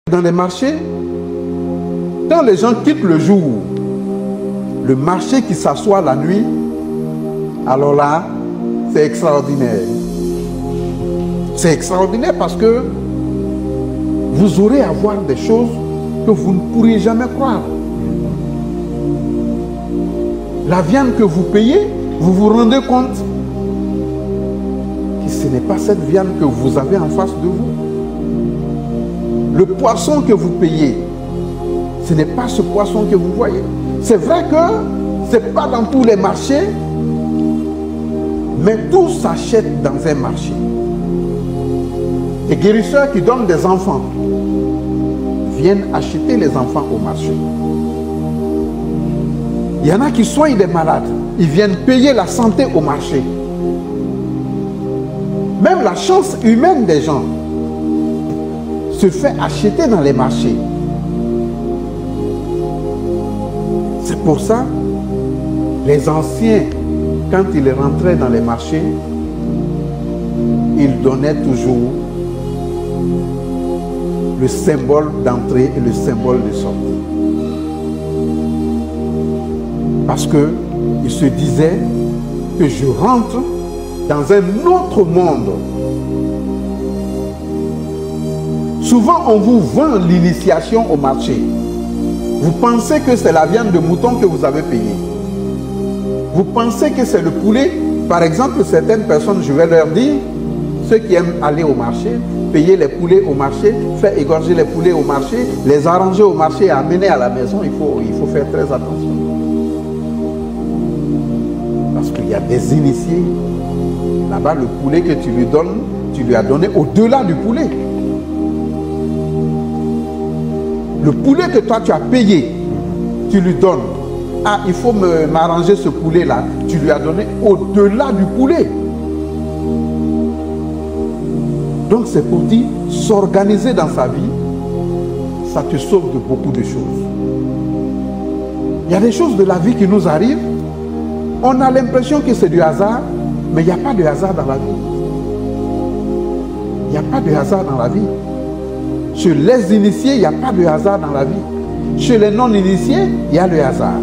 Dans les marchés, quand les gens quittent le jour, le marché qui s'assoit la nuit, alors là, c'est extraordinaire. C'est extraordinaire parce que vous aurez à voir des choses que vous ne pourriez jamais croire. La viande que vous payez, vous vous rendez compte que ce n'est pas cette viande que vous avez en face de vous. Le poisson que vous payez, ce n'est pas ce poisson que vous voyez. C'est vrai que ce n'est pas dans tous les marchés, mais tout s'achète dans un marché. Les guérisseurs qui donnent des enfants viennent acheter les enfants au marché. Il y en a qui soignent des malades, ils viennent payer la santé au marché. Même la chance humaine des gens se fait acheter dans les marchés. C'est pour ça, les anciens, quand ils rentraient dans les marchés, ils donnaient toujours le symbole d'entrée et le symbole de sortie. Parce qu'ils se disaient que je rentre dans un autre monde. Souvent, on vous vend l'initiation au marché. Vous pensez que c'est la viande de mouton que vous avez payée. Vous pensez que c'est le poulet. Par exemple, certaines personnes, je vais leur dire, ceux qui aiment aller au marché, payer les poulets au marché, faire égorger les poulets au marché, les arranger au marché et amener à la maison, il faut faire très attention. Parce qu'il y a des initiés. Là-bas, le poulet que tu lui donnes, tu lui as donné au-delà du poulet. Le poulet que toi tu as payé, tu lui donnes. Ah, il faut m'arranger ce poulet-là. Tu lui as donné au-delà du poulet. Donc c'est pour dire, s'organiser dans sa vie, ça te sauve de beaucoup de choses. Il y a des choses de la vie qui nous arrivent. On a l'impression que c'est du hasard, mais il n'y a pas de hasard dans la vie. Il n'y a pas de hasard dans la vie. Chez les initiés, il n'y a pas de hasard dans la vie. Chez les non-initiés, il y a le hasard.